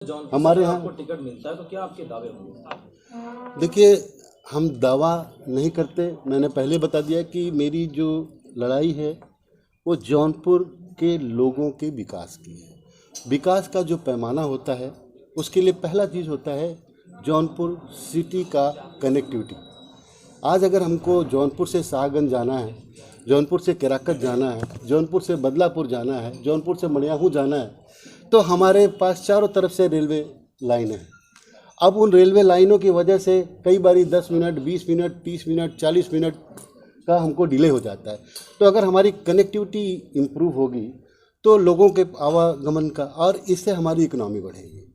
हमारे यहाँ आपको टिकट मिलता है तो क्या आपके दावे होंगे? देखिए, हम दावा नहीं करते। मैंने पहले बता दिया कि मेरी जो लड़ाई है वो जौनपुर के लोगों के विकास की है। विकास का जो पैमाना होता है उसके लिए पहला चीज़ होता है जौनपुर सिटी का कनेक्टिविटी। आज अगर हमको जौनपुर से शाहगंज जाना है, जौनपुर से केराकत जाना है, जौनपुर से बदलापुर जाना है, जौनपुर से मड़ियाहू जाना है, तो हमारे पास चारों तरफ से रेलवे लाइन है। अब उन रेलवे लाइनों की वजह से कई बारी 10 मिनट, 20 मिनट, 30 मिनट, 40 मिनट का हमको डिले हो जाता है। तो अगर हमारी कनेक्टिविटी इम्प्रूव होगी तो लोगों के आवागमन का, और इससे हमारी इकोनॉमी बढ़ेगी।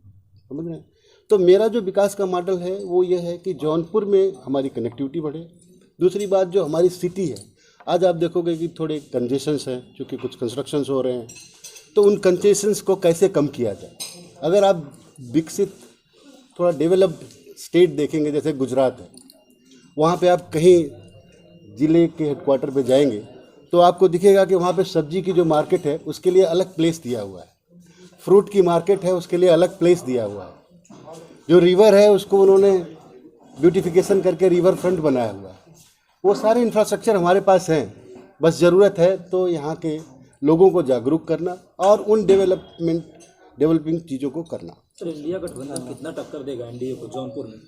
समझ रहे हैं? तो मेरा जो विकास का मॉडल है वो ये है कि जौनपुर में हमारी कनेक्टिविटी बढ़े। दूसरी बात, जो हमारी सिटी है, आज आप देखोगे कि थोड़े कंजेशंस हैं, क्योंकि कुछ कंस्ट्रक्शंस हो रहे हैं, तो उन कंजेशंस को कैसे कम किया जाए। अगर आप विकसित थोड़ा डेवलप्ड स्टेट देखेंगे, जैसे गुजरात है, वहाँ पे आप कहीं ज़िले के हेडक्वार्टर पे जाएंगे तो आपको दिखेगा कि वहाँ पे सब्जी की जो मार्केट है उसके लिए अलग प्लेस दिया हुआ है, फ्रूट की मार्केट है उसके लिए अलग प्लेस दिया हुआ है, जो रिवर है उसको उन्होंने ब्यूटिफिकेशन करके रिवर फ्रंट बनाया हुआ है। वो सारे इंफ्रास्ट्रक्चर हमारे पास हैं, बस ज़रूरत है तो यहाँ के लोगों को जागरूक करना और उन डेवलपिंग चीज़ों को करना। सर, इंडिया गठबंधन कितना टक्कर देगा एनडीए को जौनपुर में?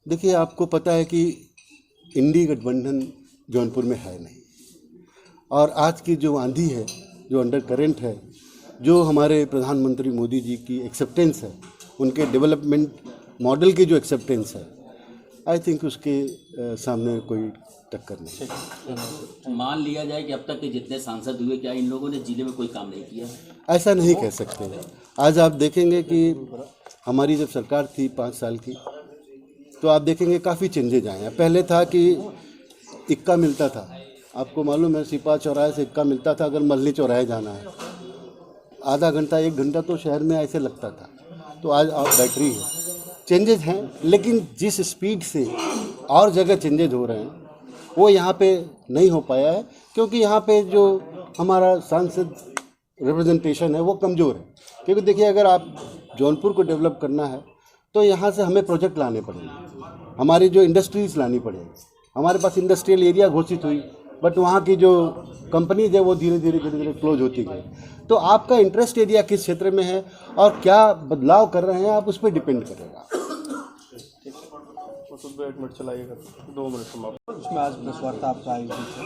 देखिए, आपको पता है कि इंडी गठबंधन जौनपुर में है नहीं, और आज की जो आंधी है, जो अंडर करेंट है, जो हमारे प्रधानमंत्री मोदी जी की एक्सेप्टेंस है, उनके डेवलपमेंट मॉडल की जो एक्सेप्टेंस है, आई थिंक उसके सामने कोई टक्कर नहीं। मान लिया जाए कि अब तक के जितने सांसद हुए, क्या इन लोगों ने जिले में कोई काम नहीं किया? ऐसा नहीं कह सकते। आज आप देखेंगे कि हमारी जब सरकार थी 5 साल की, तो आप देखेंगे काफ़ी चेंजेज आए हैं। पहले था कि इक्का मिलता था, आपको मालूम है, सिपा चौराहे से इक्का मिलता था अगर मल्ली चौराहे जाना है, आधा घंटा 1 घंटा तो शहर में ऐसे लगता था। तो आज आप बैटरी है, चेंजेज हैं, लेकिन जिस स्पीड से और जगह चेंजेज हो रहे हैं वो यहाँ पे नहीं हो पाया है, क्योंकि यहाँ पे जो हमारा सांसद रिप्रेजेंटेशन है वो कमज़ोर है। क्योंकि देखिए, अगर आप जौनपुर को डेवलप करना है तो यहाँ से हमें प्रोजेक्ट लाने पड़ेंगे, हमारी जो इंडस्ट्रीज़ लानी पड़ेगी। हमारे पास इंडस्ट्रियल एरिया घोषित हुई, बट वहाँ की जो कंपनीज है वो धीरे धीरे क्लोज होती गई। तो आपका इंटरेस्ट एरिया किस क्षेत्र में है और क्या बदलाव कर रहे हैं, आप उस पर डिपेंड करेगा। 1 मिनट चलाइएगा, 2 मिनट समाप्त। उसमें आज प्रेस वार्ता आपका आयोजित है।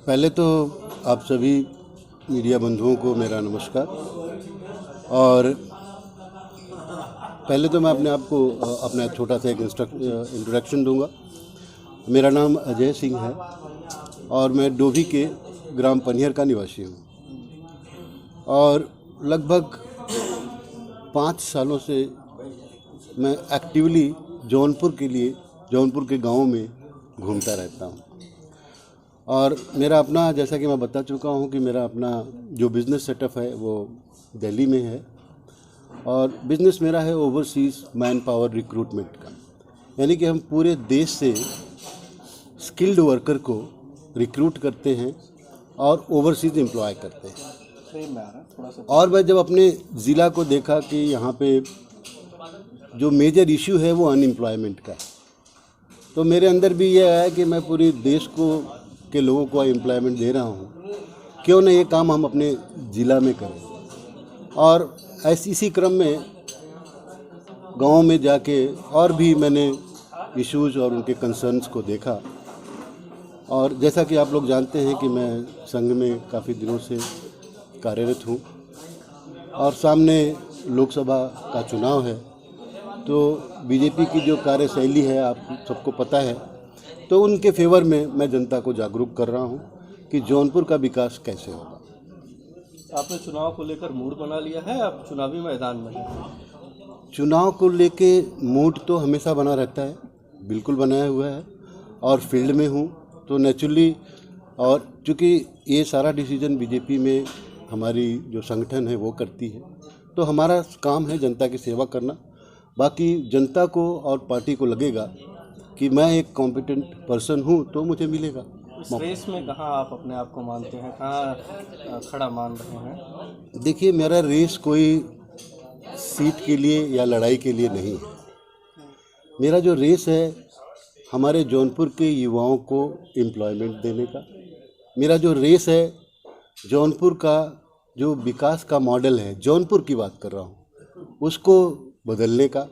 पहले तो आप सभी मीडिया बंधुओं को मेरा नमस्कार। और पहले तो मैं अपने आप को अपना छोटा सा एक इंट्रोडक्शन दूंगा। मेरा नाम अजय सिंह है और मैं डोभी के ग्राम पनियर का निवासी हूँ, और लगभग 5 सालों से मैं एक्टिवली जौनपुर के लिए, जौनपुर के गाँव में घूमता रहता हूँ। और मेरा अपना, जैसा कि मैं बता चुका हूँ कि मेरा अपना जो बिज़नेस सेटअप है वो दिल्ली में है, और बिज़नेस मेरा है ओवरसीज़ मैन पावर रिक्रूटमेंट का। यानी कि हम पूरे देश से स्किल्ड वर्कर को रिक्रूट करते हैं और ओवरसीज़ एम्प्लॉय करते हैं। और मैं जब अपने ज़िला को देखा कि यहाँ पे जो मेजर इशू है वो अनएम्प्लॉयमेंट का, तो मेरे अंदर भी ये आया कि मैं पूरे देश को के लोगों को एम्प्लॉयमेंट दे रहा हूँ, क्यों ना ये काम हम अपने ज़िला में करें। और इसी क्रम में गाँव में जाके और भी मैंने इश्यूज़ और उनके कंसर्न्स को देखा। और जैसा कि आप लोग जानते हैं कि मैं संघ में काफ़ी दिनों से कार्यरत हूँ, और सामने लोकसभा का चुनाव है, तो बीजेपी की जो कार्यशैली है आप सबको पता है, तो उनके फेवर में मैं जनता को जागरूक कर रहा हूँ कि जौनपुर का विकास कैसे होगा। आपने चुनाव को लेकर मूड बना लिया है, आप चुनावी मैदान में हैं? चुनाव को लेके मूड तो हमेशा बना रहता है, बिल्कुल बनाया हुआ है, और फील्ड में हूँ तो नेचुरली। और चूँकि ये सारा डिसीजन बीजेपी में हमारी जो संगठन है वो करती है, तो हमारा काम है जनता की सेवा करना। बाकी जनता को और पार्टी को लगेगा कि मैं एक कॉम्पिटेंट पर्सन हूँ तो मुझे मिलेगा। इस रेस में कहाँ आप अपने आप को मानते हैं, कहाँ खड़ा मान रहे हैं? देखिए, मेरा रेस कोई सीट के लिए या लड़ाई के लिए नहीं है। मेरा जो रेस है हमारे जौनपुर के युवाओं को एम्प्लॉयमेंट देने का। मेरा जो रेस है जौनपुर का जो विकास का मॉडल है, जौनपुर की बात कर रहा हूँ, उसको बदलने का।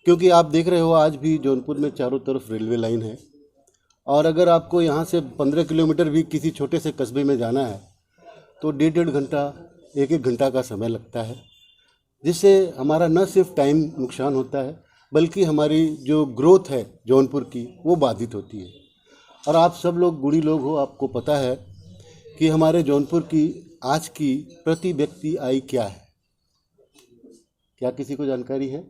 क्योंकि आप देख रहे हो आज भी जौनपुर में चारों तरफ रेलवे लाइन है, और अगर आपको यहाँ से 15 किलोमीटर भी किसी छोटे से कस्बे में जाना है तो 1.5 घंटा 1 घंटा का समय लगता है, जिससे हमारा न सिर्फ टाइम नुकसान होता है बल्कि हमारी जो ग्रोथ है जौनपुर की वो बाधित होती है। और आप सब लोग गुड़ी लोग हो, आपको पता है कि हमारे जौनपुर की आज की प्रति व्यक्ति आय क्या है? क्या किसी को जानकारी है?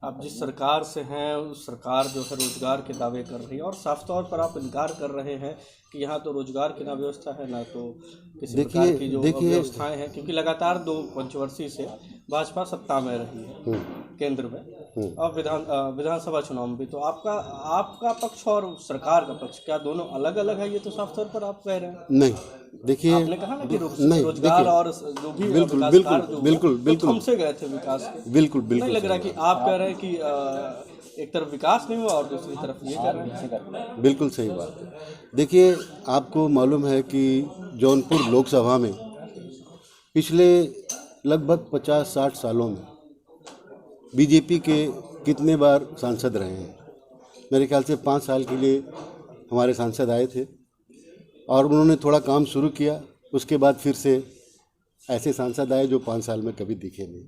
आप जिस सरकार से हैं उस सरकार जो है रोजगार के दावे कर रही है, और साफ तौर पर आप इनकार कर रहे हैं कि यहाँ तो रोजगार की ना व्यवस्था है ना तो किसी प्रकार की जो व्यवस्थाएं हैं, क्योंकि लगातार 2 पंचवर्षीय से भाजपा सत्ता में रही है केंद्र में और विधानसभा चुनाव में भी। तो आपका पक्ष और सरकार का पक्ष क्या दोनों अलग अलग है? ये तो साफ तौर पर आप कह रहे हैं। नहीं, देखिए, आपने कहा ना कि नहीं, रोजगार और जो भी बिल्कुल हमसे गए थे विकास के। बिल्कुल नहीं लग रहा कि आप कह रहे हैं कि एक तरफ विकास नहीं हुआ और दूसरी तरफ ये कर रहे हैं। बिल्कुल सही बात है। देखिए, आपको मालूम है कि जौनपुर लोकसभा में पिछले लगभग 50-60 सालों में बीजेपी के कितने बार सांसद रहे हैं? मेरे ख्याल से 5 साल के लिए हमारे सांसद आए थे और उन्होंने थोड़ा काम शुरू किया, उसके बाद फिर से ऐसे सांसद आए जो 5 साल में कभी दिखे नहीं।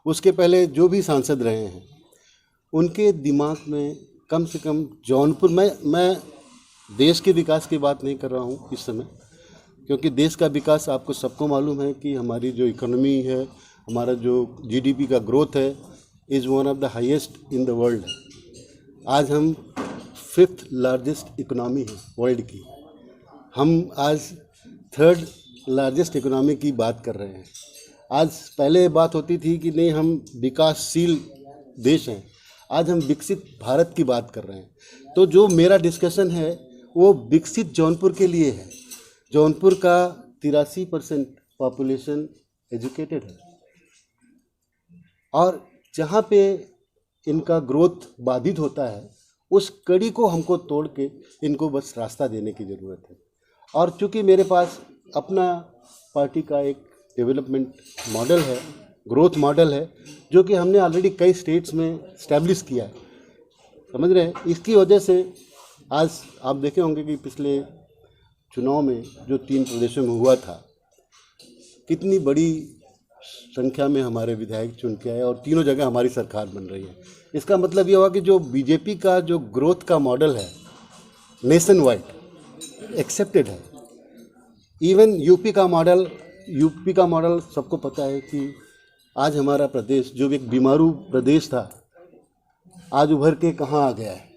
उसके पहले जो भी सांसद रहे हैं उनके दिमाग में कम से कम जौनपुर, मैं देश के विकास की बात नहीं कर रहा हूँ इस समय, क्योंकि देश का विकास आपको सबको मालूम है कि हमारी जो इकोनॉमी है, हमारा जो जीडीपी का ग्रोथ है is one of the highest in the world है। आज हम 5th लार्जेस्ट इकोनॉमी है वर्ल्ड की, हम आज 3rd लार्जेस्ट इकोनॉमी की बात कर रहे हैं। आज पहले बात होती थी कि नहीं हम विकासशील देश हैं, आज हम विकसित भारत की बात कर रहे हैं। तो जो मेरा डिस्कशन है वो विकसित जौनपुर के लिए है। जौनपुर का 83% पॉपुलेशन एजुकेटेड है, और जहाँ पे इनका ग्रोथ बाधित होता है उस कड़ी को हमको तोड़ के इनको बस रास्ता देने की ज़रूरत है। और चूँकि मेरे पास अपना पार्टी का एक डेवलपमेंट मॉडल है, ग्रोथ मॉडल है, जो कि हमने ऑलरेडी कई स्टेट्स में इस्टेब्लिश किया है, समझ रहे हैं। इसकी वजह से आज आप देखे होंगे कि पिछले चुनाव में जो 3 प्रदेशों में हुआ था, कितनी बड़ी संख्या में हमारे विधायक चुन के आए और तीनों जगह हमारी सरकार बन रही है। इसका मतलब ये हुआ कि जो बीजेपी का जो ग्रोथ का मॉडल है नेशन वाइड एक्सेप्टेड है। इवन यूपी का मॉडल सबको पता है कि आज हमारा प्रदेश जो एक बीमारू प्रदेश था आज उभर के कहाँ आ गया है।